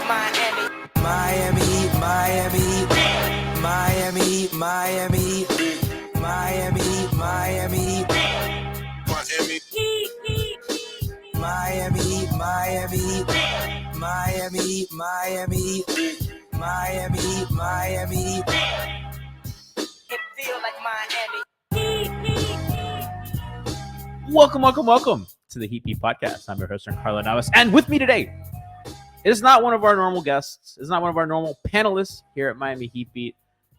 Miami, Miami, Miami, Miami, Miami, Miami, Miami, Miami, Miami, Miami, Miami, Miami, Miami. It feel like Miami. Welcome to the Heat Beat Podcast. I'm your host, Giancarlo Navas, and with me today is not one of our normal guests. It's not one of our normal panelists here at Miami Heat Beat.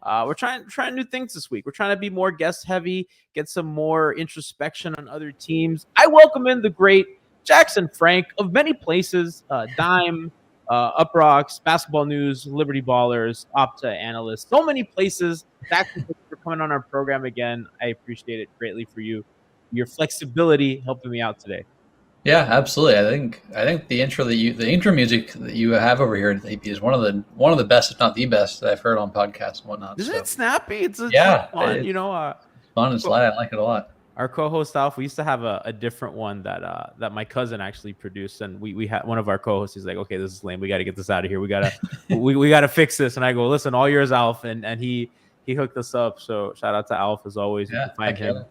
We're trying new things this week. We're trying to be more guest heavy, get some more introspection on other teams. I welcome in the great Jackson Frank of many places, Dime, Up Rocks, Basketball News, Liberty Ballers, Opta Analyst, so many places. Jackson, thanks for coming on our program again. I appreciate it greatly for you. Your flexibility helping me out today. Yeah, absolutely. I think the intro music that you have over here at the AP is one of the best, if not the best, that I've heard on podcasts and whatnot. Isn't it snappy? It's fun. It's fun and light. I like it a lot. Our co-host Alf, we used to have a different one that my cousin actually produced, and we had one of our co-hosts. He's like, okay, this is lame. We got to get this out of here. We gotta we gotta fix this. And I go, listen, all yours, Alf, and he hooked us up. So shout out to Alf as always. You can find him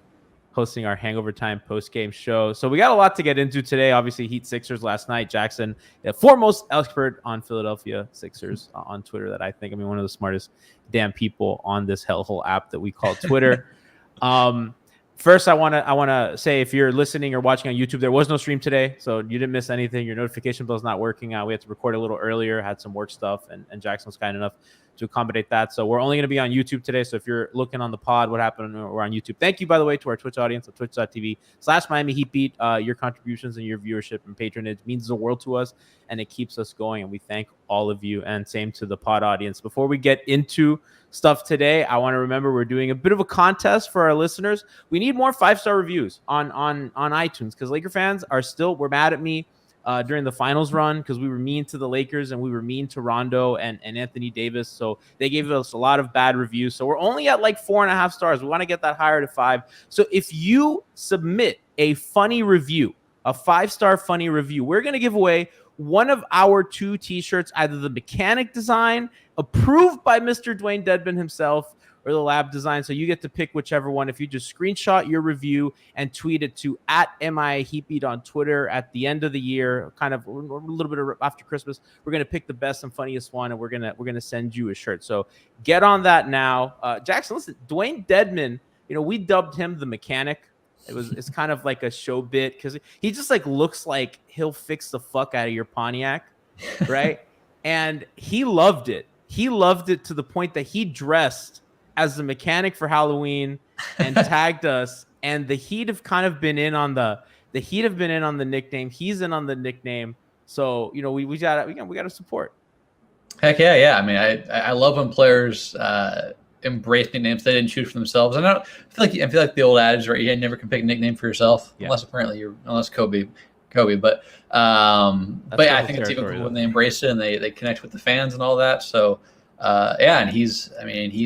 hosting our Hangover Time Postgame Show. So we got a lot to get into today. Obviously, Heat Sixers last night. Jackson, the foremost expert on Philadelphia Sixers on Twitter that I think, one of the smartest damn people on this hellhole app that we call Twitter. First, I want to say, if you're listening or watching on YouTube, there was no stream today, so you didn't miss anything. Your notification bell's not working out. We had to record a little earlier, had some work stuff, and Jackson was kind enough to accommodate that. So we're only going to be on YouTube today. So if you're looking on the pod, what happened, we're on YouTube. Thank you, by the way, to our Twitch audience at twitch.tv/Miami Heat Beat. Your contributions and your viewership and patronage means the world to us, and it keeps us going. And we thank all of you, and same to the pod audience. Before we get into stuff today, I want to remember we're doing a bit of a contest for our listeners. We need more 5-star reviews on iTunes, because Laker fans were mad at me during the finals run because we were mean to the Lakers and we were mean to Rondo and Anthony Davis. So they gave us a lot of bad reviews. So we're only at like 4.5 stars. We want to get that higher to 5. So if you submit a funny review, a 5-star funny review, we're going to give away one of our 2 t-shirts, either the mechanic design approved by Mr. Dewayne Dedmon himself or the lab design. So you get to pick whichever one. If you just screenshot your review and tweet it to @MIAHeatBeat on Twitter at the end of the year, kind of a little bit after Christmas, we're going to pick the best and funniest one, and we're going to send you a shirt. So get on that now. Jackson, listen, Dewayne Dedmon, we dubbed him the mechanic. It's kind of like a show bit because he just like looks like he'll fix the fuck out of your Pontiac, right? And he loved it. He loved it to the point that he dressed as the mechanic for Halloween and tagged us. And the Heat have kind of been in on the nickname. He's in on the nickname. So we gotta support. Heck yeah. I love when players embrace nicknames they didn't choose for themselves. I feel like the old adage, right? You never can pick a nickname for yourself, unless Kobe. But I think it's even cool when they embrace it and they connect with the fans and all that. So and he's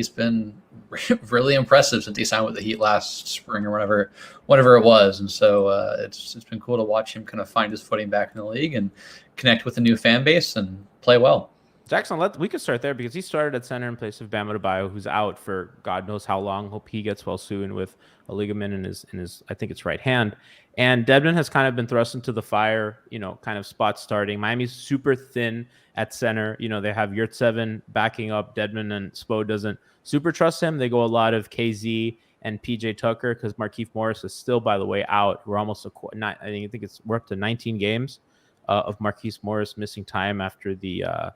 been really impressive since he signed with the Heat last spring or whatever it was. And so it's been cool to watch him kind of find his footing back in the league and connect with a new fan base and play well. Jackson, we could start there because he started at center in place of Bam Adebayo, who's out for God knows how long. Hope he gets well soon with a ligament in his I think it's right hand. And Dedmon has kind of been thrust into the fire, kind of spot starting. Miami's super thin at center. They have Yurtseven backing up Dedmon, and Spo doesn't super trust him. They go a lot of KZ and PJ Tucker because Markieff Morris is still, by the way, out. We're almost we're up to 19 games of Markieff Morris missing time after the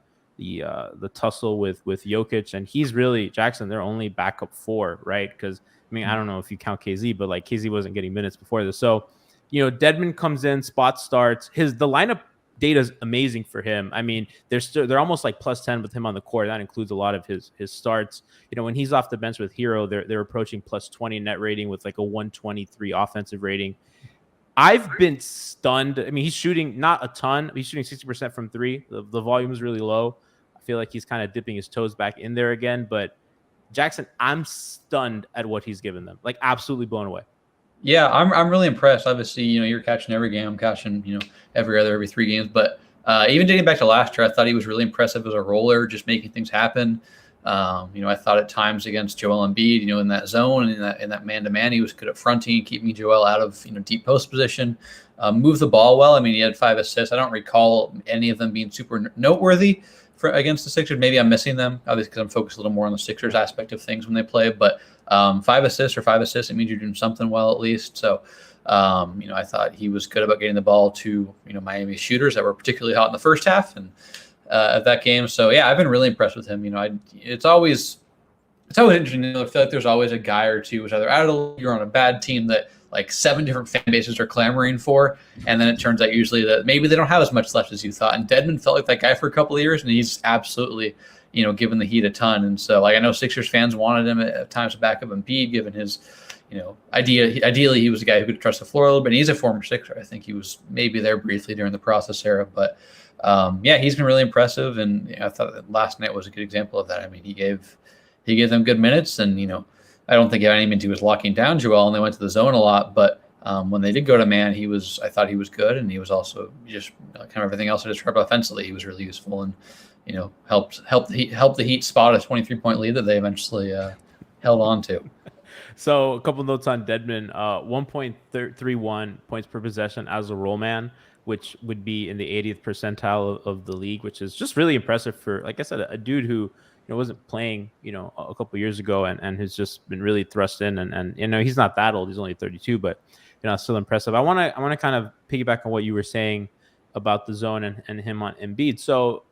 tussle with Jokic, and he's really, Jackson, they're only backup 4, right? Because I don't know if you count KZ, but like KZ wasn't getting minutes before this. So Dedmon comes in, spot starts. The lineup data is amazing for him. They're almost like +10 with him on the court. That includes a lot of his starts. When he's off the bench with Hero, they're approaching +20 net rating with like a 123 offensive rating. I've been stunned. He's shooting not a ton. He's shooting 60% from 3. The volume is really low. I feel like he's kind of dipping his toes back in there again. But Jackson, I'm stunned at what he's given them. Like, absolutely blown away. Yeah, I'm really impressed. Obviously, you're catching every game. I'm catching, every 3 games. But Even dating back to last year, I thought he was really impressive as a roller, just making things happen. I thought at times against Joel Embiid, in that zone and in that man-to-man, he was good at fronting, keeping Joel out of deep post position, move the ball well. I mean, he had 5 assists. I don't recall any of them being super noteworthy against the Sixers. Maybe I'm missing them, obviously, because I'm focused a little more on the Sixers aspect of things when they play. But 5 assists, it means you're doing something well at least. So, I thought he was good about getting the ball to Miami shooters that were particularly hot in the first half and of that game. So yeah, I've been really impressed with him. It's always interesting. I feel like there's always a guy or two who's either out of the league, you're on a bad team that like 7 different fan bases are clamoring for, and then it turns out usually that maybe they don't have as much left as you thought. And Dedmon felt like that guy for a couple of years, and he's absolutely given the Heat a ton. And so I know Sixers fans wanted him at times to back up Embiid, given his ideally he was a guy who could trust the floor a little bit. And he's a former Sixer. I think he was maybe there briefly during the process era, but he's been really impressive. And I thought that last night was a good example of that. I mean, he gave them good minutes, and I don't think any means he was locking down Joel, and they went to the zone a lot. But when they did go to man, I thought he was good, and he was also just kind of everything else I described offensively. He was really useful, and helped the Heat spot a 23-point lead that they eventually held on to. So a couple notes on Dedmon. 1.31 points per possession as a roll man, which would be in the 80th percentile of the league, which is just really impressive for, like I said, a dude who wasn't playing a couple years ago and has just been really thrust in, and he's not that old, he's only 32, but still impressive. I want to kind of piggyback on what you were saying about the zone and him on Embiid. So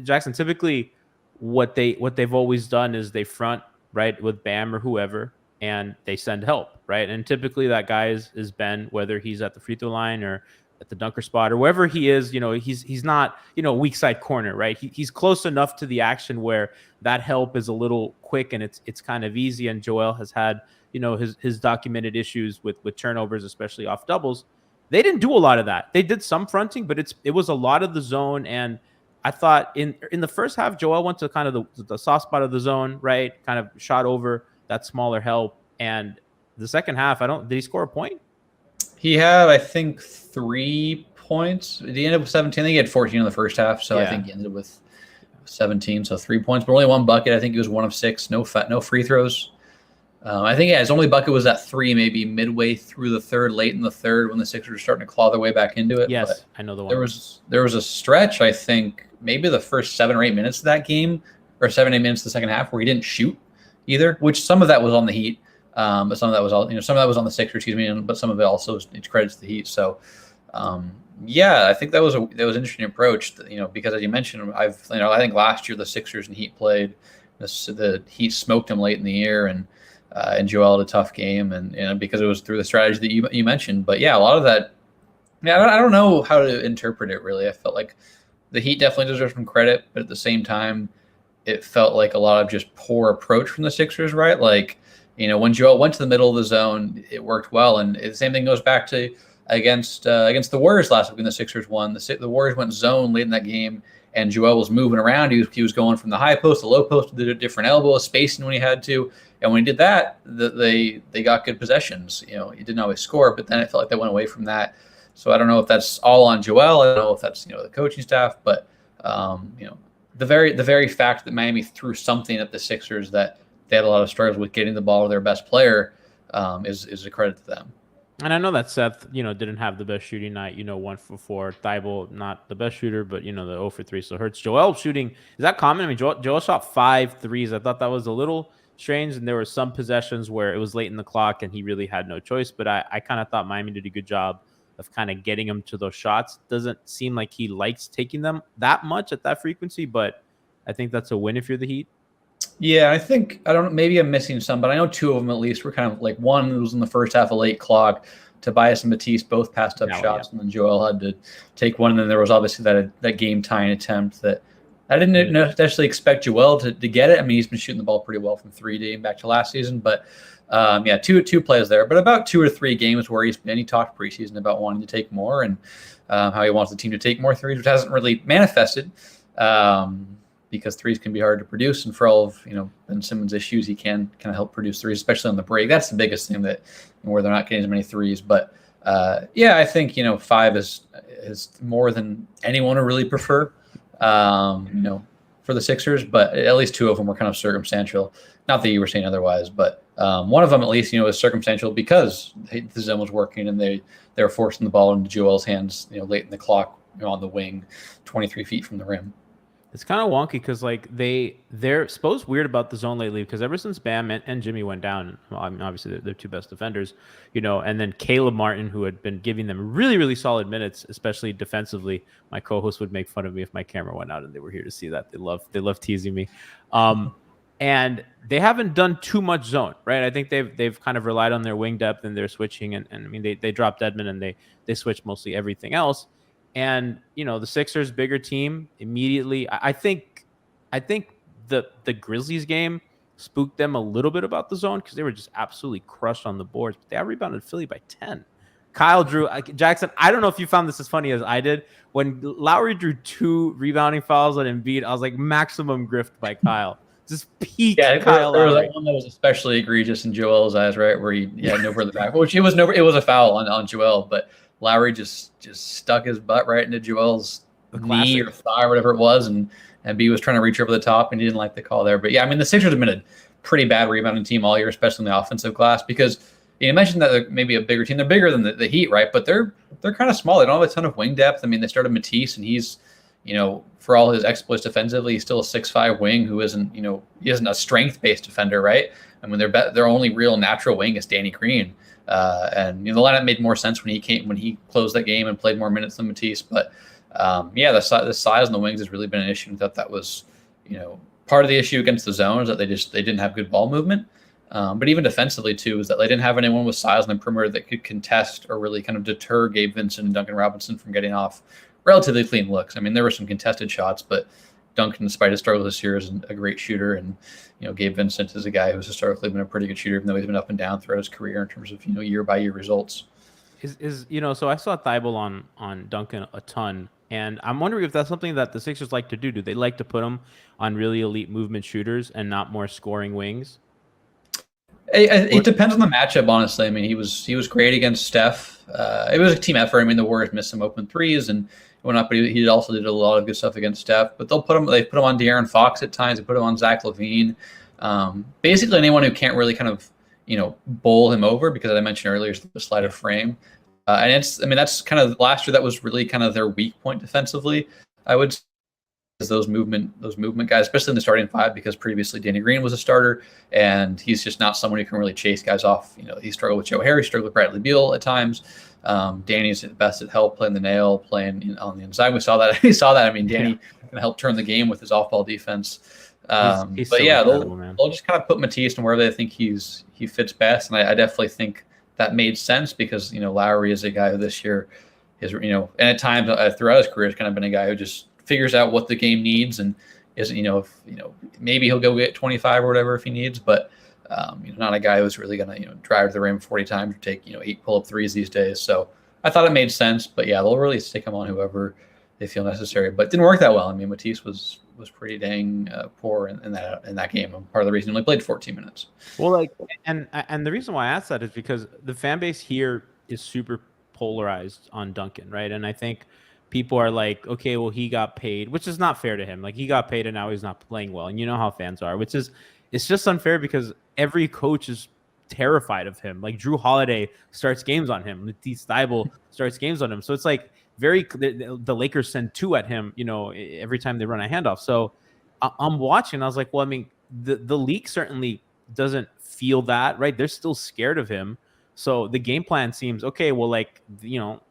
Jackson, typically what they've always done is they front right with Bam or whoever, and they send help, right? And typically that guy is Ben, whether he's at the free throw line or at the dunker spot or wherever he is. He's not weak side corner, right? He's close enough to the action where that help is a little quick and it's kind of easy. And Joel has had his documented issues with turnovers, especially off doubles. They didn't do a lot of that. They did some fronting, but it was a lot of the zone. And I thought in the first half, Joel went to kind of the soft spot of the zone, right? Kind of shot over that smaller help. And the second half, did he score a point? He had, I think, 3 points. He ended up with 17. I think he had 14 in the first half, so yeah. I think he ended with 17, so 3 points, but only 1 bucket. I think he was 1 of 6. No free throws. I think his only bucket was that 3, maybe midway through the third, late in the third, when the Sixers were starting to claw their way back into it. Yes, but I know the one. There was a stretch, I think, maybe the first 7 or 8 minutes of that game, or 7 or 8 minutes of the second half, where he didn't shoot either. Which some of that was on the Heat. But some of that was some of that was on the Sixers, but some of it also credits the Heat. So, I think that was an interesting approach. Because as you mentioned, I think last year the Sixers and Heat played. The Heat smoked them late in the year, and Joel had a tough game, and because it was through the strategy that you mentioned. But yeah, a lot of that. Yeah, I don't know how to interpret it really. I felt like the Heat definitely deserves some credit, but at the same time, it felt like a lot of just poor approach from the Sixers, right? Like. When Joel went to the middle of the zone, it worked well. And the same thing goes back to against the Warriors last week when the Sixers won. The Warriors went zone late in that game, and Joel was moving around. He was going from the high post to low post, did a different elbow, spacing when he had to. And when he did that, they got good possessions. He didn't always score, but then it felt like they went away from that. So I don't know if that's all on Joel. I don't know if that's the coaching staff, but the very fact that Miami threw something at the Sixers that they had a lot of struggles with getting the ball to their best player is a credit to them. And I know that Seth, didn't have the best shooting night, 1 for 4. Thibault, not the best shooter, but, the 0 for 3. So hurts. Joel shooting, is that common? I mean, Joel shot 5 threes. I thought that was a little strange. And there were some possessions where it was late in the clock and he really had no choice. But I kind of thought Miami did a good job of kind of getting him to those shots. Doesn't seem like he likes taking them that much at that frequency, but I think that's a win if you're the Heat. Yeah, I think, I don't know, maybe I'm missing some, but I know 2 of them at least were kind of like, one was in the first half, a late clock. Tobias and Matisse both passed up shots, and then Joel had to take one. And then there was obviously that game-tying attempt that I didn't necessarily expect Joel to get it. I mean, he's been shooting the ball pretty well from 3 dating back to last season. But, two plays there. But about 2 or 3 games where he talked preseason about wanting to take more and how he wants the team to take more threes, which hasn't really manifested. Because threes can be hard to produce, and for all of Ben Simmons' issues, he can kind of help produce threes, especially on the break. That's the biggest thing where they're not getting as many threes. But Yeah, I think 5 is more than anyone would really prefer. For the Sixers, but at least 2 of them were kind of circumstantial. Not that you were saying otherwise, but one of them at least, is circumstantial because the zone was working and they were forcing the ball into Joel's hands, late in the clock, on the wing, 23 feet from the rim. It's kind of wonky because like they're supposed weird about the zone lately because ever since Bam and Jimmy went down, well, I mean obviously they're 2 best defenders, and then Caleb Martin, who had been giving them really really solid minutes, especially defensively. My co-host would make fun of me if my camera went out and they were here to see that. They love teasing me, and they haven't done too much zone, right? I think they've kind of relied on their wing depth and their switching, and I mean they dropped Dedmon and they switched mostly everything else. And the Sixers, bigger team, immediately. I think the Grizzlies game spooked them a little bit about the zone because they were just absolutely crushed on the boards. But they out rebounded Philly by 10. Kyle drew Jackson. I don't know if you found this as funny as I did when Lowry drew 2 rebounding fouls on Embiid. I was like, maximum grift by Kyle. Just peak Kyle there was Lowry. that one that was especially egregious in Joel's eyes, right, where he had no further back. Which it was a foul on Joel, but Lowry just stuck his butt right into Joel's knee or thigh or whatever it was, and B was trying to reach over the top, and he didn't like the call there. But yeah, I mean the Sixers have been a pretty bad rebounding team all year, especially in the offensive glass, because you mentioned that they're maybe a bigger team. They're bigger than the Heat, right? But they're kind of small. They don't have a ton of wing depth. I mean, they started Matisse, and he's for all his exploits defensively, he's still a 6'5" wing who isn't he isn't a strength-based defender, right? I mean, their only real natural wing is Danny Green. And the lineup made more sense when he closed that game and played more minutes than Matisse. But the size on the wings has really been an issue. I thought that was part of the issue against the zone is that they didn't have good ball movement. But even defensively too is that they didn't have anyone with size on the perimeter that could contest or really kind of deter Gabe Vincent and Duncan Robinson from getting off relatively clean looks. I mean, there were some contested shots, but Duncan, despite his struggle this year, is a great shooter, and Gabe Vincent is a guy who's historically been a pretty good shooter, even though he's been up and down throughout his career in terms of year by year results. So I saw Thibault on Duncan a ton, and I'm wondering if that's something that the Sixers like to do. Do they like to put him on really elite movement shooters and not more scoring wings? It depends on the matchup, honestly. I mean, he was great against Steph. It was a team effort. I mean, the Warriors missed some open threes and whatnot, but he also did a lot of good stuff against Steph. But they put him on De'Aaron Fox at times. They put him on Zach LaVine. Basically, anyone who can't really kind of bowl him over, because as I mentioned earlier, it's the sleight of frame. And that's kind of last year. That was really kind of their weak point defensively, I would say. Those movement guys, especially in the starting 5, because previously Danny Green was a starter, and he's just not someone who can really chase guys off. He struggled with Joe Harris, struggled with Bradley Beal at times. Danny's best at help playing the nail, playing on the inside. We saw that. I mean, Danny can help turn the game with his off-ball defense. He's but so yeah, they'll just kind of put Matisse in wherever they think he fits best, and I definitely think that made sense because Lowry is a guy who this year is and at times throughout his career has kind of been a guy who just figures out what the game needs and isn't if maybe he'll go get 25 or whatever if he needs, but not a guy who's really gonna drive to the rim 40 times or take 8 pull-up threes these days. So I thought it made sense, but yeah, they'll really stick him on whoever they feel necessary. But it didn't work that well. I mean, Matisse was pretty dang poor in that game. And part of the reason he only played 14 minutes. Well, and the reason why I asked that is because the fan base here is super polarized on Duncan, right? And I think people are like, okay, well, he got paid, which is not fair to him. Like, he got paid and now he's not playing well. And you know how fans are, it's just unfair because every coach is terrified of him. Like, Drew Holiday starts games on him. Matisse Thybulle starts games on him. So it's like the Lakers send 2 at him, every time they run a handoff. So I'm watching. I was like, well, I mean, the league certainly doesn't feel that, right? They're still scared of him. So the game plan seems okay. Well,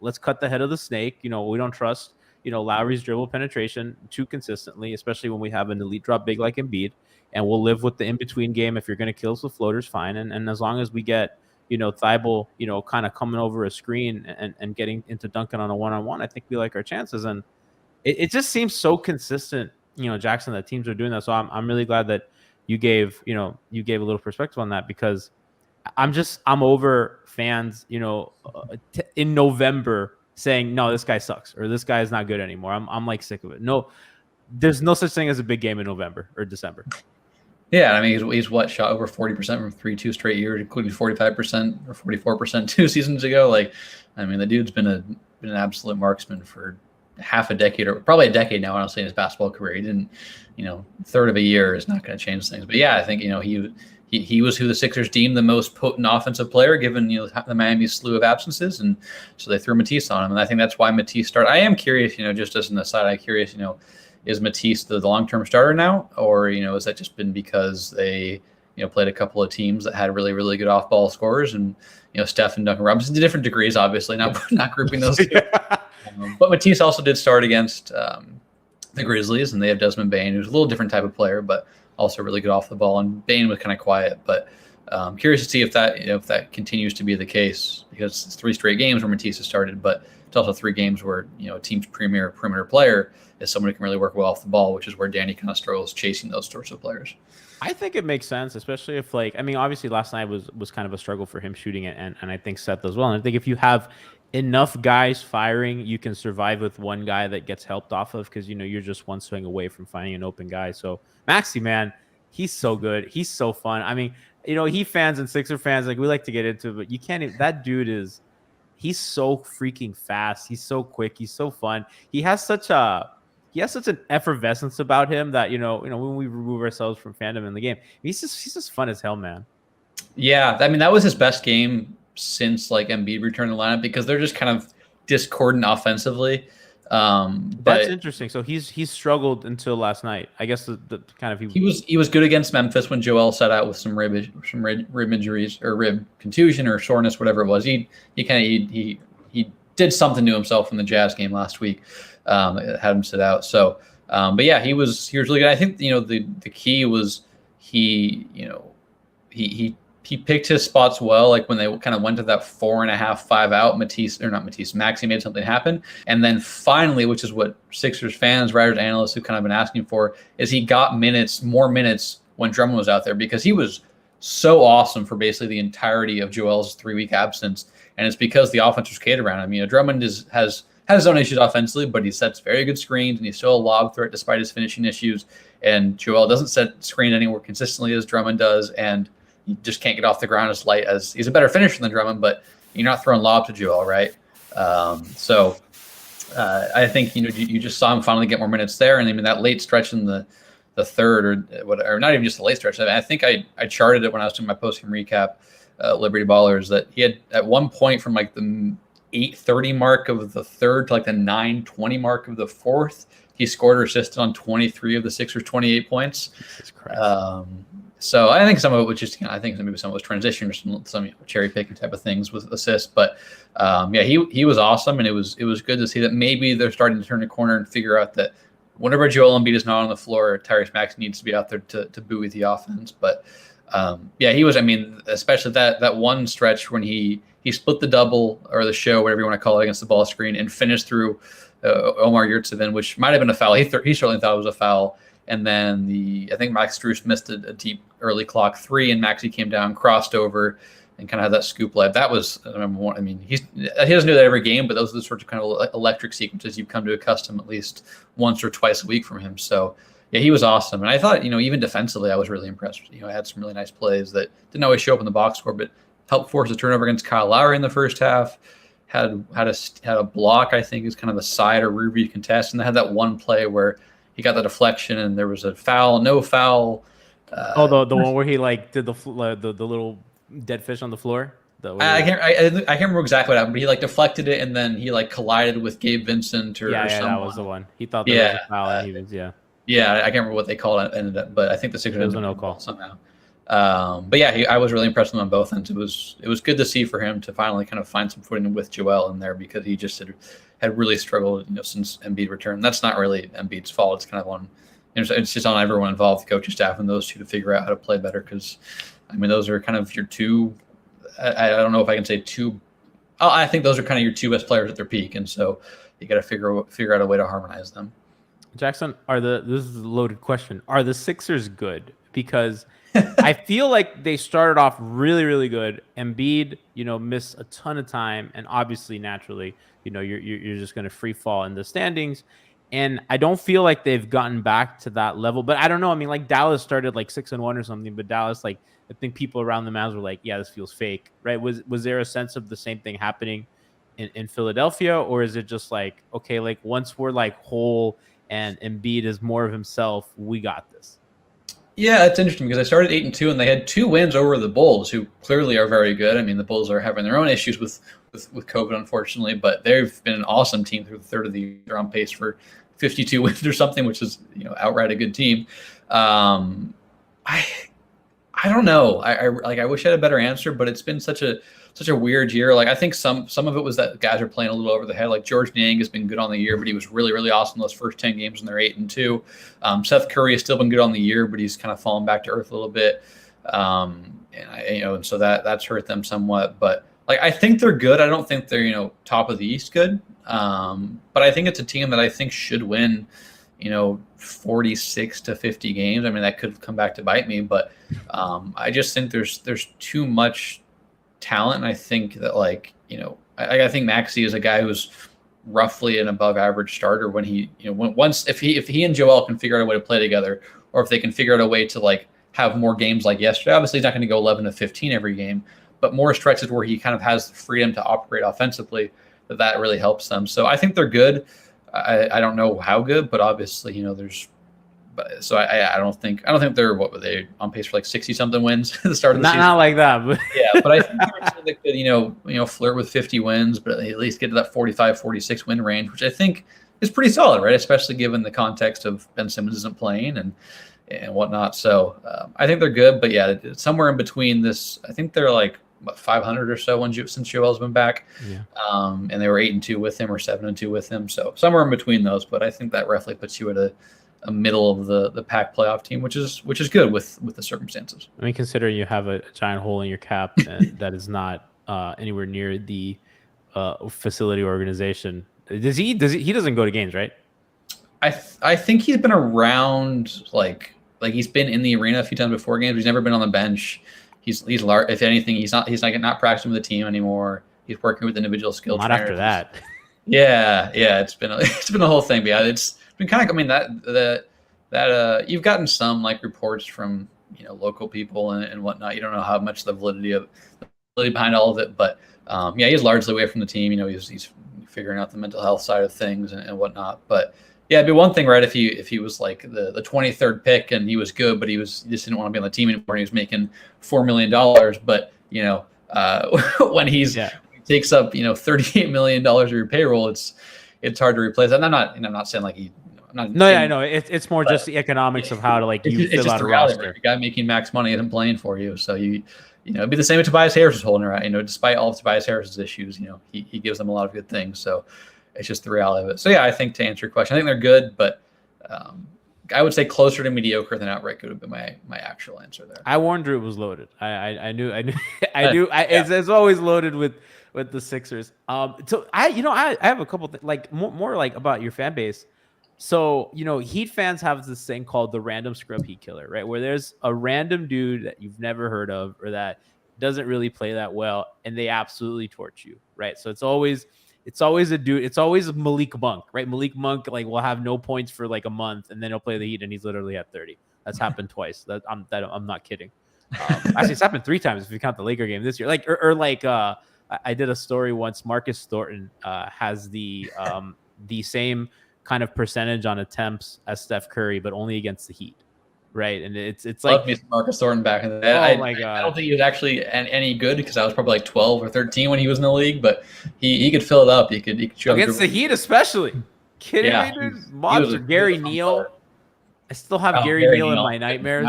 let's cut the head of the snake. We don't trust, Lowry's dribble penetration too consistently, especially when we have an elite drop big like Embiid. And we'll live with the in-between game. If you're going to kill us with floaters, fine. And as long as we get, Thybulle, kind of coming over a screen and getting into Duncan on a one-on-one, I think we like our chances. And it just seems so consistent, Jackson, that teams are doing that. So I'm really glad that you gave a little perspective on that, because I'm over fans, in November saying, no, this guy sucks or this guy is not good anymore. I'm like sick of it. No, there's no such thing as a big game in November or December. Yeah, I mean, he's what, shot over 40% from 3 2 straight years, including 45% or 44% 2 seasons ago. Like, I mean, the dude's been an absolute marksman for half a decade, or probably a decade now, honestly, in his basketball career. He didn't, third of a year is not going to change things. But yeah, I think, he was who the Sixers deemed the most potent offensive player, given the Miami's slew of absences, and so they threw Matisse on him, and I think that's why Matisse started. I am curious, just as an aside, I'm curious, is Matisse the long-term starter now, or has that just been because they played a couple of teams that had really, really good off-ball scorers, and Steph and Duncan Robinson to different degrees, obviously, not grouping those two. But Matisse also did start against the Grizzlies, and they have Desmond Bane, who's a little different type of player, but also really good off the ball. And Bane was kind of quiet, but curious to see if that continues to be the case, because it's 3 straight games where Matisse has started, but it's also 3 games where a team's premier perimeter player is someone who can really work well off the ball, which is where Danny kind of struggles chasing those sorts of players. I think it makes sense, especially if obviously last night was kind of a struggle for him shooting it, and I think Seth as well. And I think if you have enough guys firing, you can survive with one guy that gets helped off of, because you're just one swing away from finding an open guy. So Maxey, man, he's so good. He's so fun. I mean, Heat fans and Sixer fans, we like to get into it, but you can't even, that dude he's so freaking fast. He's so quick. He's so fun. He has such an effervescence about him that when we remove ourselves from fandom in the game, he's just fun as hell, man. Yeah, I mean, that was his best game since Embiid returned to the lineup, because they're just kind of discordant offensively. That's interesting. So he's struggled until last night. I guess he was good against Memphis when Joel sat out with some rib injuries or rib contusion or soreness, whatever it was. He did something to himself in the Jazz game last week. It had him sit out. So, but yeah, he was really good. I think the key was he picked his spots well. Like when they kind of went to that 4.5, 5 out, Maxey made something happen. And then finally, which is what Sixers fans, writers, analysts have kind of been asking for, is he got more minutes when Drummond was out there, because he was so awesome for basically the entirety of Joel's 3-week absence. And it's because the offense was catered around him. Drummond has his own issues offensively, but he sets very good screens, and he's still a lob threat despite his finishing issues. And Joel doesn't set screen anywhere consistently as Drummond does, and you just can't get off the ground as light as he's a better finisher than Drummond, but you're not throwing lob to Joel, right? So I think you just saw him finally get more minutes there, and I mean that late stretch in the third, or not even just the late stretch. I think I charted it when I was doing my post-game recap, Liberty Ballers, that he had at one point from the 8:30 mark of the third to the 9:20 mark of the fourth, he scored or assisted on 23 of the Sixers' 28 points. So I think some of it was just, I think maybe some of it was transition or some cherry picking type of things with assists. But he was awesome, and it was good to see that maybe they're starting to turn the corner and figure out that whenever Joel Embiid is not on the floor, Tyrese Maxey needs to be out there to buoy the offense. But he was. I mean, especially that one stretch when he split the double or the show, whatever you want to call it, against the ball screen and finished through Omar Yurtseven, which might have been a foul. He certainly thought it was a foul. And then I think Max Strus missed a deep early clock 3, and Maxey came down, crossed over, and kind of had that scoop layup. That was, I mean, he doesn't do that every game, but those are the sorts of kind of electric sequences you've come to accustom at least once or twice a week from him. So yeah, he was awesome. And I thought, even defensively, I was really impressed. I had some really nice plays that didn't always show up in the box score, but helped force a turnover against Kyle Lowry in the first half. Had a block, I think, is kind of a side or rear view contest, and they had that one play where he got the deflection and there was a foul, no foul. The one where he did the little dead fish on the floor. I can't remember exactly what happened, but he deflected it, and then he collided with Gabe Vincent or someone. That was the one. He thought that was a foul, and he was Yeah, I can't remember what they called it, ended up, but I think the Sixers was a no call somehow. But yeah, I was really impressed with him on both ends. It was good to see for him to finally kind of find some footing with Joel in there, because he just had really struggled, since Embiid returned. That's not really Embiid's fault. It's kind of on, it's just on everyone involved, the coaching staff and those two, to figure out how to play better. Because I mean, those are kind of your two. I don't know if I can say two. I think those are kind of your two best players at their peak, and so you got to figure out a way to harmonize them. Jackson, this is a loaded question. Are the Sixers good? Because I feel like they started off really, really good. Embiid, missed a ton of time, and obviously, naturally, you're just going to free fall in the standings. And I don't feel like they've gotten back to that level. But I don't know. I mean, like Dallas started like 6-1 or something, but Dallas, like, I think people around the Mavs were like, yeah, this feels fake, right? Was there a sense of the same thing happening in Philadelphia? Or is it just like, okay, like once we're like whole and Embiid is more of himself, we got this? Yeah, it's interesting because I started 8-2 and they had 2 wins over the Bulls, who clearly are very good. I mean, the Bulls are having their own issues with COVID, unfortunately, but they've been an awesome team through the third of the year. They're on pace for 52 wins or something, which is, outright a good team. I don't know. I wish I had a better answer, but it's been such a weird year. Like, I think some of it was that guys are playing a little over the head. Like George Niang has been good on the year, but he was really, really awesome those first 10 games when they're 8-2. Seth Curry has still been good on the year, but he's kind of fallen back to earth a little bit. And so that's hurt them somewhat. But like, I think they're good. I don't think they're, top of the East good. But I think it's a team that I think should win, 46 to 50 games. I mean, that could come back to bite me, but I just think there's too much talent. And I think that, like, I think Maxey is a guy who's roughly an above average starter when he, if he and Joel can figure out a way to play together, or if they can figure out a way to like have more games like yesterday. Obviously he's not going to go 11 to 15 every game, but more stretches where he kind of has the freedom to operate offensively, that really helps them. So I think they're good. I don't know how good, but obviously, there's. So I don't think they're, what were they on pace for, like 60 something wins at the start of the season? Not like that, but yeah. But I think they could flirt with 50 wins, but at least get to that 45, 46 win range, which I think is pretty solid, right? Especially given the context of Ben Simmons isn't playing and whatnot. So I think they're good, but yeah, somewhere in between this, I think they're like 500 or so since Joel's been back. Yeah. And they were 8-2 with him or 7-2 with him. So somewhere in between those, but I think that roughly puts you at a middle of the pack playoff team, which is good with the circumstances. I mean, consider you have a giant hole in your cap and that is not anywhere near the facility organization. He doesn't go to games, right? I think he's been around, like he's been in the arena a few times before games. He's never been on the bench. He's large. If anything, he's not practicing with the team anime. He's working with individual skill trainers. Not after that. Yeah. It's been a whole thing. But yeah, it's been kind of. I mean, that you've gotten some like reports from local people and whatnot. You don't know how much the validity behind all of it, but yeah, he's largely away from the team. He's figuring out the mental health side of things and whatnot. But yeah, it'd be one thing, right, if he was like the 23rd pick and he was good, but he just didn't want to be on the team anymore. And he was making $4 million, but when he takes up $38 million of your payroll, it's hard to replace that. And I'm not saying like I know it's more just the economics of how to like you fill out a roster. Right? The guy making max money isn't playing for you, so it'd be the same with Tobias Harris is holding her out. Despite all of Tobias Harris's issues, he gives them a lot of good things. So it's just the reality of it. So yeah, I think to answer your question, I think they're good, but I would say closer to mediocre than outright good would be my actual answer there. I warned you it was loaded. I knew. It's always loaded with the Sixers. So I have a couple like more like about your fan base. So, Heat fans have this thing called the random scrub Heat killer, right? Where there's a random dude that you've never heard of or that doesn't really play that well, and they absolutely torch you, right? So it's always a dude. It's always Malik Monk, right? Malik Monk like will have no points for like a month, and then he'll play the Heat, and he's literally at 30. That's happened twice. I'm not kidding. Actually, it's happened 3 times if you count the Laker game this year. Like I did a story once. Marcus Thornton has the same kind of percentage on attempts as Steph Curry, but only against the Heat, right? And it's like love me some Marcus Thornton back in the day. Oh my god! I don't think he was actually any good because I was probably like 12 or 13 when he was in the league, but he could fill it up. He could against the Heat, especially. Kidding me, dude? Monster. Gary Neal. I still have Gary Neal in my nightmares.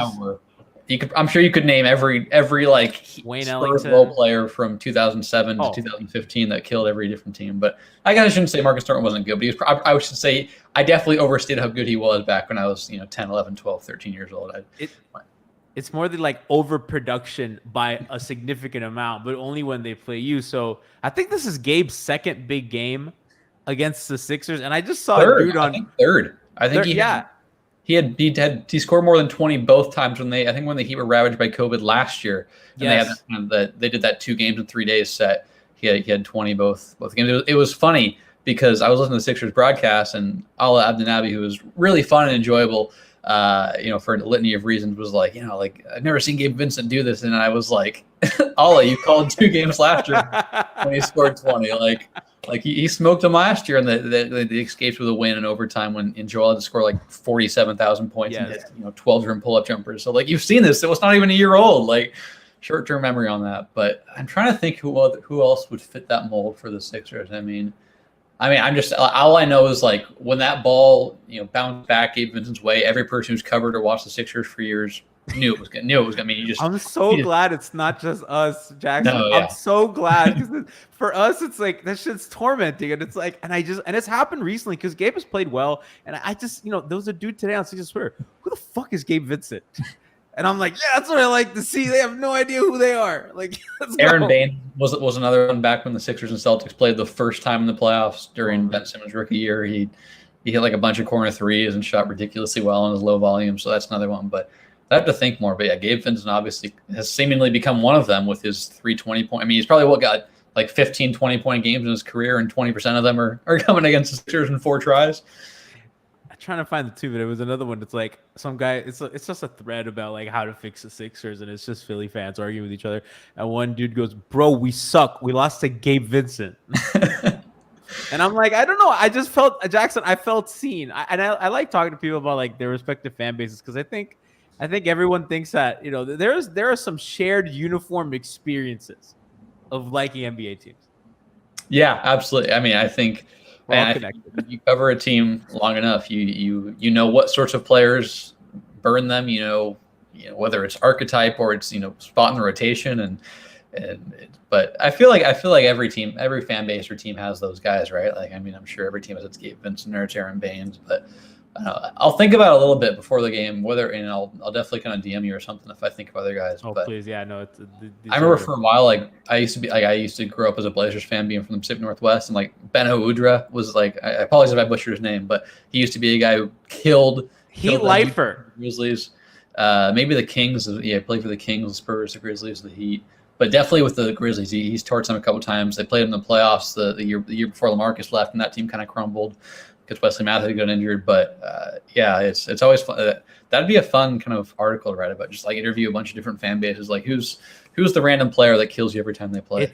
I'm sure you could name every like Wayne Spurs role player from 2007 to 2015 that killed every different team. But I guess I shouldn't say Marcus Thornton wasn't good, but he was. I should say I definitely overstated how good he was back when I was 10, 11, 12, 13 years old. It's more than like overproduction by a significant amount, but only when they play you. So I think this is Gabe's second big game against the Sixers, and I just saw a dude on third. I think he scored more than 20 both times when the Heat were ravaged by COVID last year. And they did that 2 games in 3 days set. He had 20 both games. It was funny because I was listening to the Sixers broadcast, and Ala Abdenabi, who was really fun and enjoyable, for a litany of reasons, was like, like, I've never seen Gabe Vincent do this. And I was like, Ala, you called 2 games last year when he scored 20. Like he smoked him last year, and the escapes with a win in overtime when Joel had to score like 47,000 points and hit 12 rim pull-up jumpers. So like, you've seen this. It was not even a year old. Like, short-term memory on that. But I'm trying to think who else would fit that mold for the Sixers. I mean, I'm just, all I know is like when that ball bounced back Gabe Vincent's way, every person who's covered or watched the Sixers for years knew it was going. I mean, I'm so glad it's not just us, Jackson. No, yeah. I'm so glad, because for us, it's like that shit's tormenting, and it's like, and it's happened recently because Gabe has played well, and I just, there was a dude today on Sixers Twitter. Who the fuck is Gabe Vincent? And I'm like, yeah, that's what I like to see. They have no idea who they are. Like, Aaron Baines was another one back when the Sixers and Celtics played the first time in the playoffs during Ben Simmons' rookie year. He hit like a bunch of corner threes and shot ridiculously well on his low volume. So that's another one. But I have to think more. But yeah, Gabe Vincent obviously has seemingly become one of them with his 320 point. I mean, he's probably got like 15, 20-point games in his career, and 20% of them are coming against the Sixers in 4 tries. Trying to find the 2, but it was another one. It's like some guy. It's just a thread about like how to fix the Sixers, and it's just Philly fans arguing with each other. And one dude goes, "Bro, we suck. We lost to Gabe Vincent." And I'm like, I don't know. I just felt, Jackson. I felt seen. I like talking to people about like their respective fan bases, because I think everyone thinks that there are some shared uniform experiences of liking NBA teams. Yeah, absolutely. I mean, I think. And you cover a team long enough, you know what sorts of players burn them. Whether it's archetype or it's spot in the rotation, but I feel like every team, every fan base or team has those guys, right? Like, I mean, I'm sure every team has its Gabe Vincent or its Aaron Baines, but I'll think about it a little bit before the game, and I'll definitely kind of DM you or something if I think of other guys. Oh, but please, yeah, no. I remember for a while, like I used to grow up as a Blazers fan, being from the Pacific Northwest, and like Beno Udrih was like, I apologize if I butchered his name, but he used to be a guy who killed lifer Grizzlies, maybe the Kings. Yeah, played for the Kings, the Spurs, the Grizzlies, the Heat. But definitely with the Grizzlies, he's torched them a couple times. They played in the playoffs the year before LaMarcus left, and that team kind of crumbled because Wesley Matthews got injured. But yeah, it's always fun. That'd be a fun kind of article to write about. Just like interview a bunch of different fan bases, like who's the random player that kills you every time they play.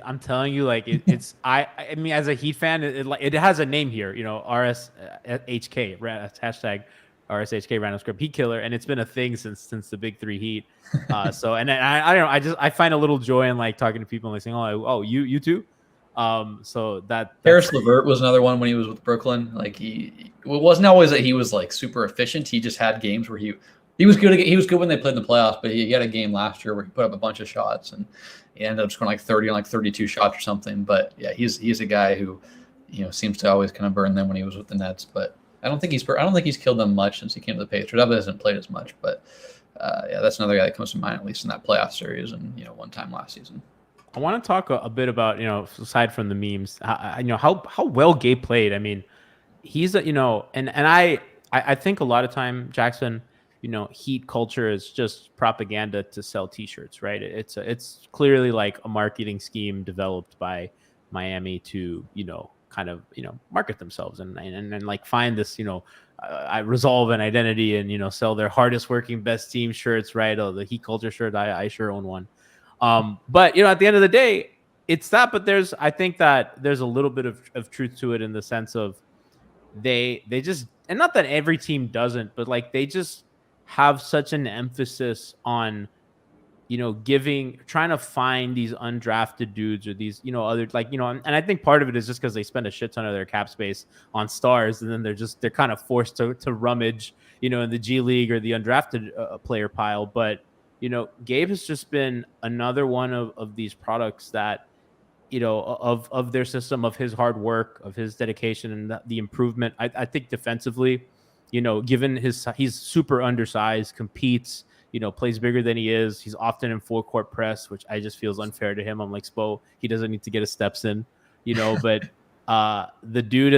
I'm telling you, like it's I mean, as a Heat fan, it has a name here. RSHK hashtag RSHK random script Heat killer, and it's been a thing since the Big 3 Heat. So and I don't know, I find a little joy in like talking to people and like saying, oh you too. So that Harris LeVert was another one when he was with Brooklyn. Like it wasn't always that he was like super efficient. He just had games where he was good. He was good when they played in the playoffs, but he had a game last year where he put up a bunch of shots and he ended up scoring like 30 on like 32 shots or something. But yeah, he's a guy who seems to always kind of burn them when he was with the Nets. But I don't think he's killed them much since he came to the Pacers. He hasn't played as much, but yeah, that's another guy that comes to mind, at least in that playoff series and one time last season. I want to talk a bit about, aside from the memes, how well Gabe played. I mean, he's and I think a lot of time, Jackson, Heat culture is just propaganda to sell T-shirts, right? It's clearly like a marketing scheme developed by Miami to kind of market themselves and like find this resolve an identity and sell their hardest working best team shirts, right? Oh, the Heat culture shirt, I sure own one. But at the end of the day, it's that. But I think that there's a little bit of truth to it in the sense of they just, and not that every team doesn't, but like they just have such an emphasis on trying to find these undrafted dudes or these other and I think part of it is just because they spend a shit ton of their cap space on stars, and then they're kind of forced to rummage in the G League or the undrafted player pile. But Gabe has just been another one of these products that, of their system, of his hard work, of his dedication, and the improvement. I think defensively, given he's super undersized, competes, plays bigger than he is. He's often in full court press, which I just feels unfair to him. I'm like, Spo, he doesn't need to get his steps in, but the dude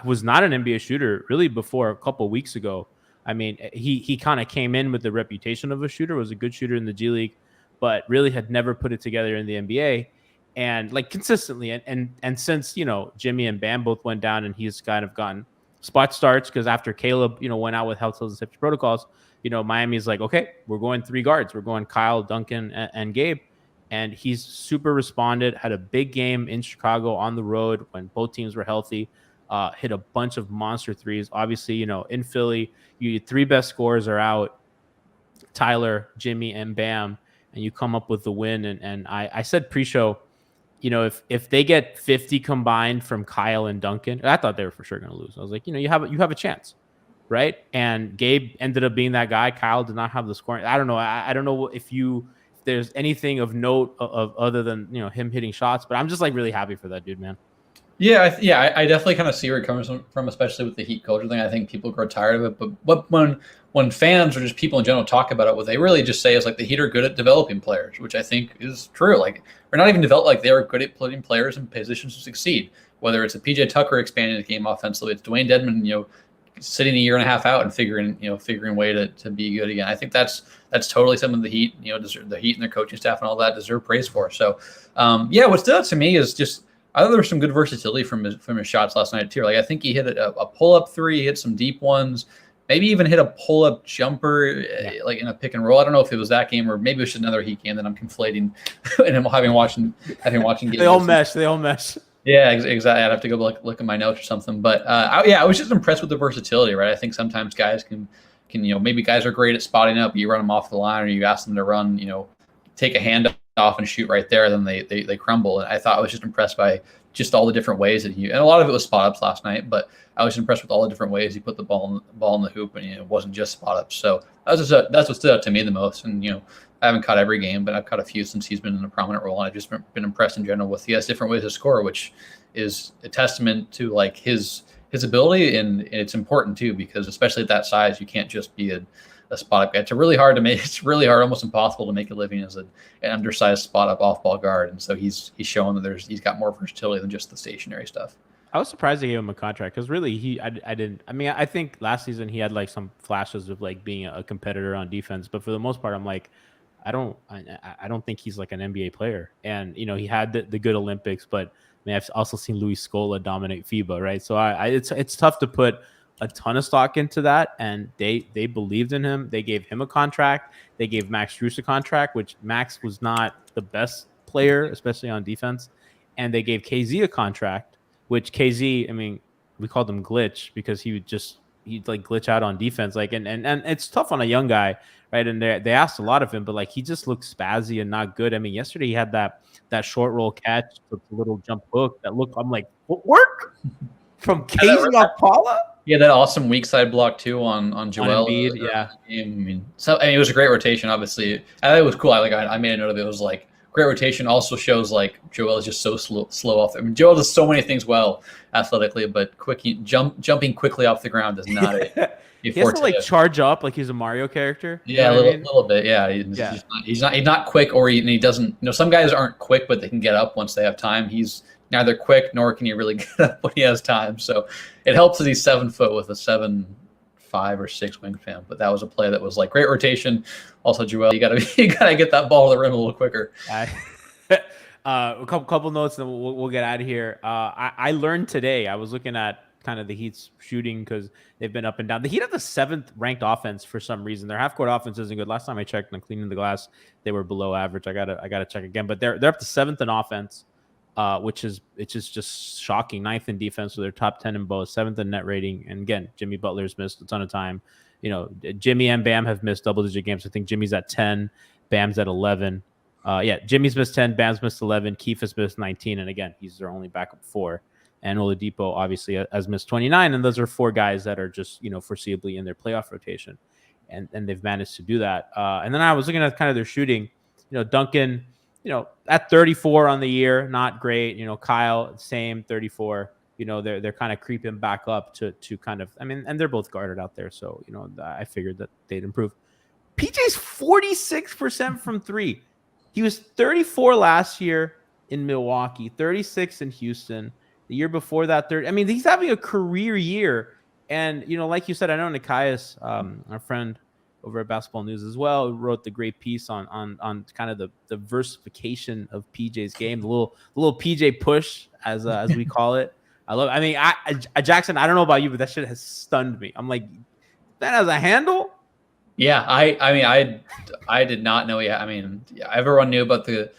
was not an NBA shooter really before a couple weeks ago. I mean, he kind of came in with the reputation of a shooter, was a good shooter in the G League, but really had never put it together in the NBA. and like consistently. And since, you know, Jimmy and Bam both went down and he's kind of gotten spot starts because after Caleb, you know, went out with health and safety protocols, you know, Miami's like, okay, we're going 3 guards. We're going Kyle, Duncan, and Gabe. And he's super responded, had a big game in Chicago on the road when both teams were healthy, hit a bunch of monster threes. Obviously, you know, in Philly, your 3 best scorers are out, Tyler, Jimmy, and Bam, and you come up with the win. And I said pre-show, you know, if they get 50 combined from Kyle and Duncan, I thought they were for sure going to lose. I was like, you know, you have a chance, right? And Gabe ended up being that guy. Kyle did not have the scoring. I don't know. I don't know if there's anything of note of other than, you know, him hitting shots, but I'm just like really happy for that dude, man. Yeah, I definitely kind of see where it comes from, especially with the Heat culture thing. I think people grow tired of it, but when fans or just people in general talk about it, what they really just say is like the Heat are good at developing players, which I think is true. Like, we're not even developed, like they are good at putting players in positions to succeed. Whether it's a PJ Tucker expanding the game offensively, it's Dewayne Dedmon, you know, sitting a year and a half out and figuring way to be good again. I think that's totally something the Heat, you know, deserve, the Heat and their coaching staff and all that deserve praise for. So, what stood out to me is just, I thought there was some good versatility from his shots last night too. Like, I think he hit a pull-up 3, he hit some deep ones, maybe even hit a pull-up jumper, like in a pick and roll. I don't know if it was that game or maybe it was just another Heat game that I'm conflating and I'm having watching games. They all mesh. Yeah, exactly. I'd have to go look at my notes or something. But I was just impressed with the versatility, right? I think sometimes guys can you know, maybe guys are great at spotting up. You run them off the line or you ask them to run, you know, take a hand off and shoot right there, then they crumble. And I thought I was just impressed by just all the different ways that and a lot of it was spot ups last night, but I was impressed with all the different ways he put the ball in the hoop, and, you know, it wasn't just spot ups. So that's what stood out to me the most. And, you know, I haven't caught every game, but I've caught a few since he's been in a prominent role, and I've just been impressed in general with he has different ways to score, which is a testament to like his ability, and it's important too, because especially at that size, you can't just be a spot up guy. It's really hard, almost impossible to make a living as an undersized spot up off ball guard. And so he's shown that he's got more versatility than just the stationary stuff. I was surprised they gave him a contract because really I think last season he had like some flashes of like being a competitor on defense, but for the most part, I'm like, I don't think he's like an NBA player. And, you know, he had the good Olympics, but I mean, I've also seen Luis Scola dominate FIBA, right? So it's tough to put a ton of stock into that, and they believed in him. They gave him a contract. They gave Max Strus a contract, which Max was not the best player, especially on defense. And they gave KZ a contract, which KZ, I mean, we called him Glitch because he'd like glitch out on defense. Like, and it's tough on a young guy, right? And they asked a lot of him, but like he just looked spazzy and not good. I mean, yesterday he had that short roll catch, the little jump hook that looked, I'm like, footwork from KZ Okpala? Yeah, that awesome weak side block too on Joel. Embiid, yeah. I mean, it was a great rotation. Obviously, I thought it was cool. I made a note of it. It was like great rotation. Also shows like Joel is just so slow off. I mean, Joel does so many things well athletically, but jumping quickly off the ground is not he has to like charge up like he's a Mario character. Yeah, a little bit. Yeah, he's not quick, or he doesn't. You know, some guys aren't quick, but they can get up once they have time. He's neither quick nor can he really get up when he has time. So it helps that he's 7 foot with a 7'5" or 6 wingspan. But that was a play that was like great rotation. Also, Joel, you gotta get that ball to the rim a little quicker. A couple notes, and then we'll get out of here. I learned today. I was looking at kind of the Heat's shooting because they've been up and down. The Heat have the 7th ranked offense for some reason. Their half court offense isn't good. Last time I checked on cleaning the glass, they were below average. I gotta check again, but they're up to 7th in offense. Which is just shocking. 9th in defense, so they're top 10 in both, 7th in net rating. And again, Jimmy Butler's missed a ton of time. You know, Jimmy and Bam have missed double-digit games. I think Jimmy's at 10, Bam's at 11. Jimmy's missed 10, Bam's missed 11, Keith has missed 19, and again, he's their only backup 4. And Oladipo obviously has missed 29, and those are 4 guys that are just, you know, foreseeably in their playoff rotation, and they've managed to do that. And then I was looking at kind of their shooting. You know, Duncan, you know, at 34 on the year, not great. You know, Kyle, same 34. You know, they're kind of creeping back up to kind of, I mean, and they're both guarded out there, so you know, I figured that they'd improve. PJ's 46% from 3. He was 34 last year in Milwaukee, 36 in Houston. The year before that, 30. I mean, he's having a career year. And, you know, like you said, I know Nikias, our friend over at Basketball News as well, who wrote the great piece on kind of the versification of PJ's game, the little PJ push as we call it. I mean, Jackson, I don't know about you, but that shit has stunned me. I'm like, that has a handle? Yeah, I did not know yet. I mean, everyone knew about the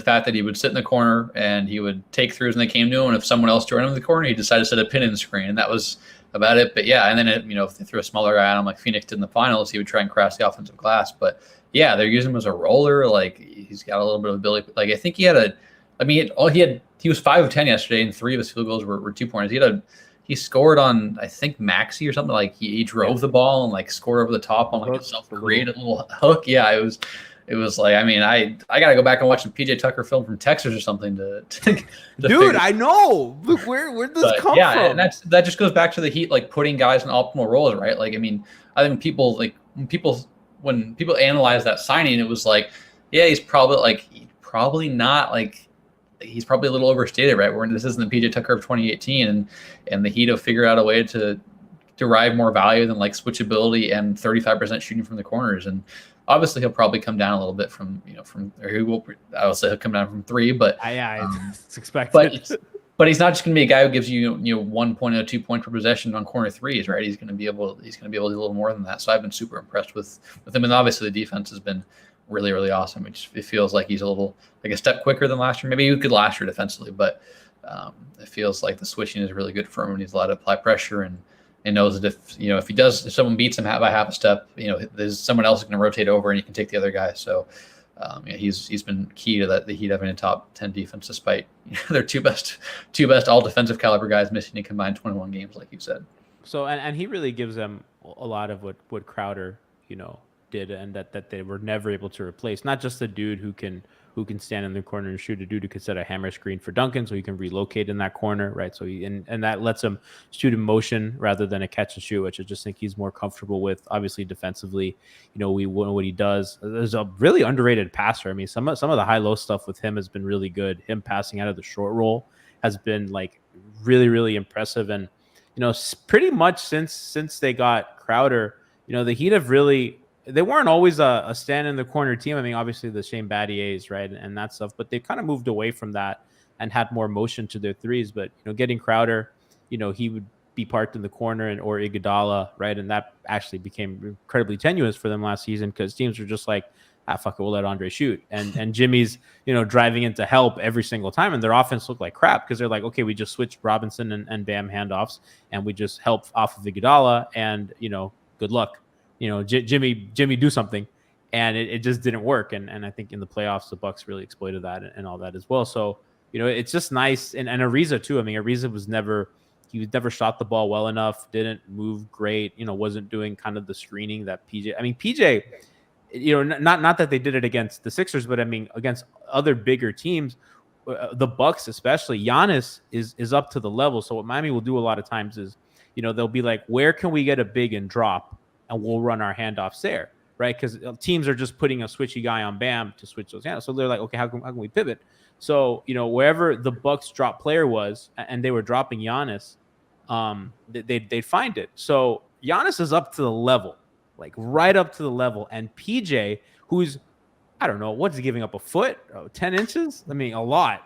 fact that he would sit in the corner and he would take throughs when they came to him, and if someone else joined him in the corner, he decided to set a pin in the screen, and that was about it. But yeah, and then if they threw a smaller guy on him like Phoenix did in the finals, he would try and crash the offensive glass. But yeah, they're using him as a roller. Like, he's got a little bit of ability. Like, I think he was 5 of 10 yesterday, and 3 of his field goals were 2-pointers. He scored on, I think, Maxey or something. Like, he drove the ball and like scored over the top on like a self-created little hook. Yeah, it was like, I mean, I got to go back and watch some PJ Tucker film from Texas or something to dude, I know. Look, where did this come from? Yeah, and that just goes back to the Heat, like, putting guys in optimal roles, right? Like, I mean, I think when people analyze that signing, it was like, yeah, he's probably not, like, he's probably a little overstated, right? Where this isn't the PJ Tucker of 2018, and the Heat have figured out a way to derive more value than like switchability and 35% shooting from the corners. And obviously he'll probably come down a little bit I will say he'll come down from 3, but it's expected. But he's not just going to be a guy who gives you 1.0, 2 point per possession on corner threes, right? He's going to be able to do a little more than that. So I've been super impressed with him, and obviously the defense has been really, really awesome. It feels like he's a step quicker than last year. Maybe he could last year defensively, but it feels like the switching is really good for him, and he's allowed to apply pressure and knows that if someone beats him by half a step, there's someone else going to rotate over and he can take the other guy. So he's been key to that. The Heat having a top 10 defense, despite their two best all defensive caliber guys missing a combined 21 games, like you said. So and he really gives them a lot of what Crowder did, and that they were never able to replace. Not just a dude who can stand in the corner and shoot, a dude who could set a hammer screen for Duncan, so he can relocate in that corner, right? So and that lets him shoot in motion rather than a catch and shoot, which I just think he's more comfortable with. Obviously, defensively, what he does. There's a really underrated passer. I mean, some of the high-low stuff with him has been really good. Him passing out of the short roll has been like really, really impressive. And pretty much since they got Crowder, the Heat have really. They weren't always a stand in the corner team. I mean, obviously the Shane Battiers, right, and that stuff, but they've kind of moved away from that and had more motion to their threes. But getting Crowder, he would be parked in the corner or Iguodala, right, and that actually became incredibly tenuous for them last season because teams were just like, fuck it, we'll let Andre shoot, and Jimmy's driving into help every single time, and their offense looked like crap because they're like, okay, we just switched Robinson and Bam handoffs, and we just help off of Iguodala, and good luck. Jimmy do something, and it just didn't work. And I think in the playoffs, the Bucks really exploited that and all that as well. So, it's just nice. And Ariza too. I mean, Ariza was never shot the ball well enough, didn't move great, wasn't doing kind of the screening that PJ, not that they did it against the Sixers, but I mean, against other bigger teams, the Bucks, especially Giannis is up to the level. So what Miami will do a lot of times is, they'll be like, where can we get a big and drop? And we'll run our handoffs there, right? Because teams are just putting a switchy guy on Bam to switch those handoffs. So they're like, okay, how can we pivot? So, wherever the Bucks drop player was, and they were dropping Giannis, they'd find it. So Giannis is up to the level, like right up to the level. And PJ, who's, I don't know, what's he giving up, a foot, 10 inches? I mean, a lot.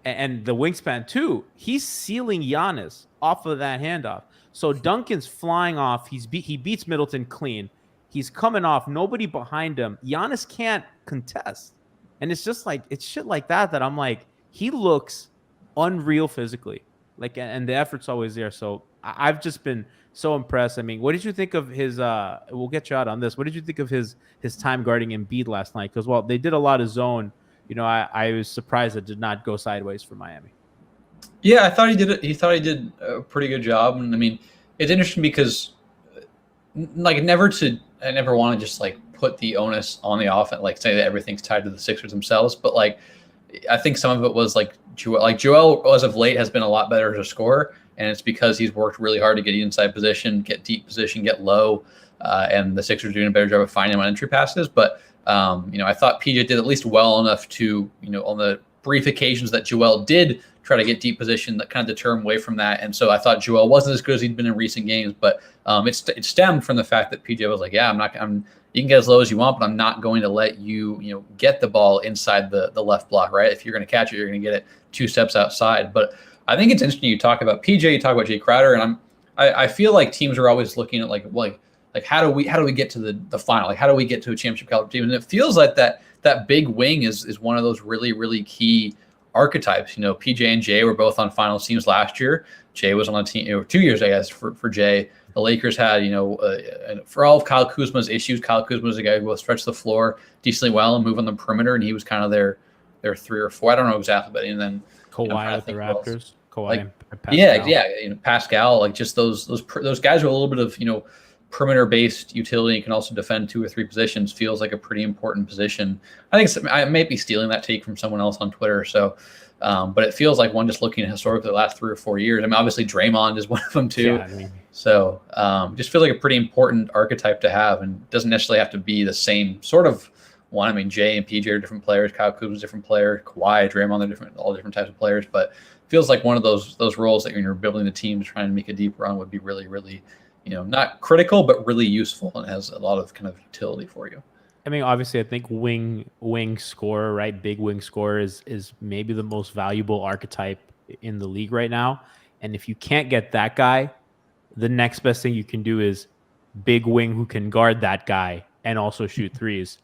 And the wingspan too. He's sealing Giannis off of that handoff. So Duncan's flying off. He beats Middleton clean. He's coming off. Nobody behind him. Giannis can't contest. And it's just like, it's shit like that I'm like, he looks unreal physically. Like, and the effort's always there. So I've just been so impressed. I mean, what did you think of his, we'll get you out on this. What did you think of his time guarding Embiid last night? Because, well, they did a lot of zone. I was surprised it did not go sideways for Miami. Yeah, I thought he did it. He thought he did a pretty good job. And I mean, it's interesting because like I never want to just like put the onus on the offense, like say that everything's tied to the Sixers themselves. But like, I think some of it was like Joel as of late has been a lot better as a scorer. And it's because he's worked really hard to get inside position, get deep position, get low. And the Sixers are doing a better job of finding him on entry passes. But, I thought PJ did at least well enough to, on the brief occasions that Joel did try to get deep position, that kind of deter him away from that. And so I thought Joel wasn't as good as he'd been in recent games, but it stemmed from the fact that PJ was like, yeah, you can get as low as you want, but I'm not going to let you get the ball inside the left block, right? If you're going to catch it, you're going to get it 2 steps outside. But I think it's interesting you talk about PJ, you talk about Jay Crowder, and I feel like teams are always looking at like how do we get to the final? Like how do we get to a championship caliber team? And it feels like that big wing is one of those really, really key archetypes. PJ and Jay were both on finals teams last year. Jay was on a team 2 years, I guess, for Jay. The Lakers had, for all of Kyle Kuzma's issues, Kyle Kuzma was a guy who will stretch the floor decently well and move on the perimeter, and he was kind of their 3 or 4. I don't know exactly, but and then Kawhi with the Raptors. Kawhi and Pascal. Yeah. Pascal, like just those guys with a little bit of perimeter-based utility and can also defend 2 or 3 positions. Feels like a pretty important position. I think I may be stealing that take from someone else on Twitter. So, but it feels like one just looking at historically the last 3 or 4 years. I mean, obviously Draymond is one of them too. Yeah, so just feel like a pretty important archetype to have, and doesn't necessarily have to be the same sort of one. I mean, Jay and PJ are different players. Kyle Kuzma's a different player. Kawhi, Draymond, they're all different types of players. But feels like one of those roles that when you're building the team to try and make a deep run would be really, really, not critical, but really useful, and has a lot of kind of utility for you. I mean, obviously, I think wing scorer, right? Big wing scorer is maybe the most valuable archetype in the league right now. And if you can't get that guy, the next best thing you can do is big wing who can guard that guy and also shoot threes.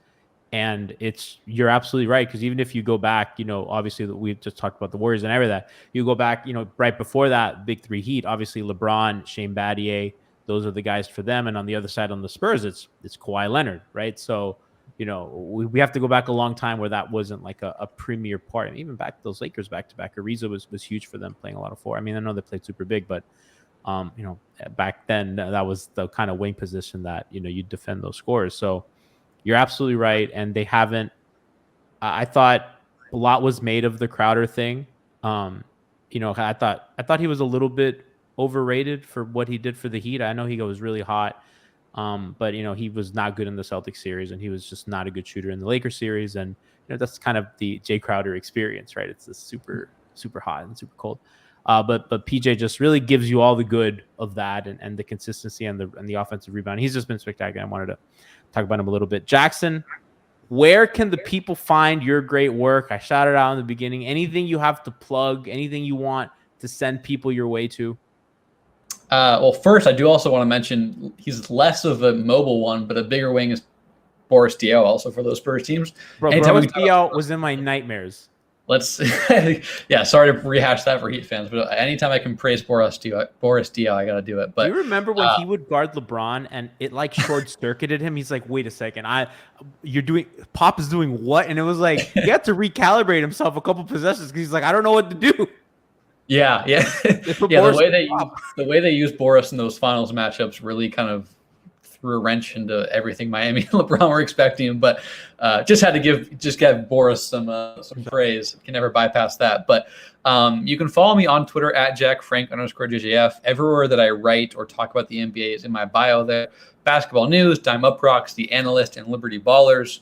And you're absolutely right, because even if you go back, obviously we've just talked about the Warriors and everything. You go back, right before that big 3 Heat, obviously LeBron, Shane Battier, those are the guys for them. And on the other side, on the Spurs, it's Kawhi Leonard, right? So, we have to go back a long time where that wasn't like a premier part. I mean, even back those Lakers back-to-back, Ariza was huge for them, playing a lot of 4. I mean, I know they played super big, but back then that was the kind of wing position that you defend those scores. So you're absolutely right, and they haven't. I thought a lot was made of the Crowder thing. I thought he was a little bit overrated for what he did for the Heat. I know he was really hot, but he was not good in the Celtics series, and he was just not a good shooter in the Lakers series. And that's kind of the Jay Crowder experience, right? It's super super hot and super cold. But PJ just really gives you all the good of that, and the consistency and the offensive rebound. He's just been spectacular. I wanted to talk about him a little bit. Jackson, where can the people find your great work? I shouted out in the beginning. Anything you have to plug, anything you want to send people your way to? Well, first, I do also want to mention he's less of a mobile one, but a bigger wing is Boris Diaw, also for those Spurs teams. Bro, Boris Diaw was in my nightmares. Yeah, sorry to rehash that for Heat fans, but anytime I can praise Boris Diaw, I got to do it. But do you remember when he would guard LeBron and it like short-circuited him? He's like, wait a second, Pop is doing what? And it was like, he had to recalibrate himself a couple possessions because he's like, I don't know what to do. Yeah. The way they used Boris in those finals matchups really kind of threw a wrench into everything Miami and LeBron were expecting. But just had to give Boris some praise. Can never bypass that. But you can follow me on Twitter at JackFrank_JJF. Everywhere that I write or talk about the NBA is in my bio there. Basketball News, Dime Up Rocks, The Analyst, and Liberty Ballers.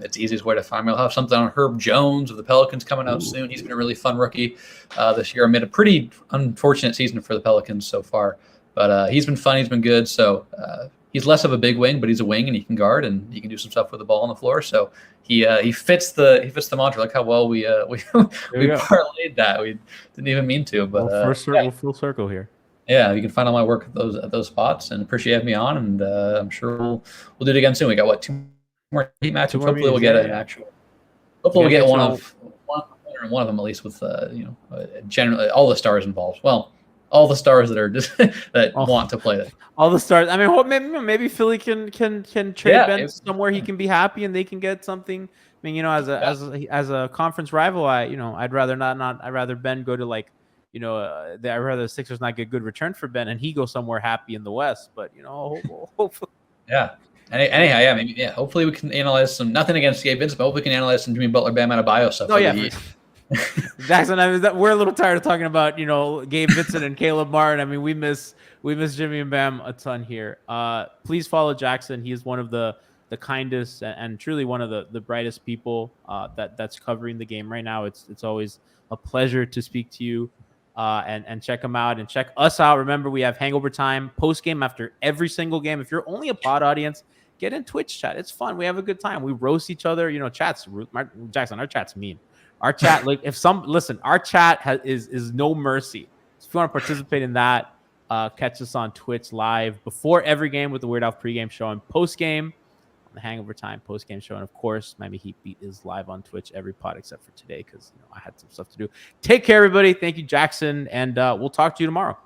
It's the easiest way to find me. I'll have something on Herb Jones of the Pelicans coming out soon. He's been a really fun rookie this year. I made a pretty unfortunate season for the Pelicans so far, but he's been fun. He's been good. So he's less of a big wing, but he's a wing and he can guard and he can do some stuff with the ball on the floor. So he fits the mantra. Look how well we parlayed that. We didn't even mean to, but full circle here. Yeah, you can find all my work at those spots, and appreciate having me on. And I'm sure we'll do it again soon. We got 2 more Heat matches. Hopefully we'll get an actual. Hopefully we'll get one of them at least with generally all the stars involved. Well, all the stars that are just want to play it. All the stars. I mean, maybe Philly can trade Ben somewhere he can be happy and they can get something. I mean, as a conference rival, I'd rather not. I'd rather Ben go to I'd rather the Sixers not get good return for Ben and he go somewhere happy in the West. But hopefully. Yeah. Anyhow, hopefully we can analyze some. Nothing against Gabe Vincent, but hopefully we can analyze some Jimmy Butler, Bam Adebayo stuff. Oh yeah, Jackson. We're a little tired of talking about Gabe Vincent and Caleb Martin. I mean, we miss Jimmy and Bam a ton here. Please follow Jackson. He is one of the the kindest and truly one of the brightest people that's covering the game right now. It's always a pleasure to speak to you. And check them out and check us out. Remember, we have Hangover Time post game after every single game. If you're only a pod audience, get in Twitch chat. It's fun. We have a good time. We roast each other. Chats. Jackson, our chat's mean. Our chat, like our chat is no mercy. So if you want to participate in that, catch us on Twitch live before every game with the Weird Alf pregame show and post game on the Hangover Time post game show. And of course, Miami Heat Beat is live on Twitch every pod except for today because I had some stuff to do. Take care, everybody. Thank you, Jackson, and we'll talk to you tomorrow.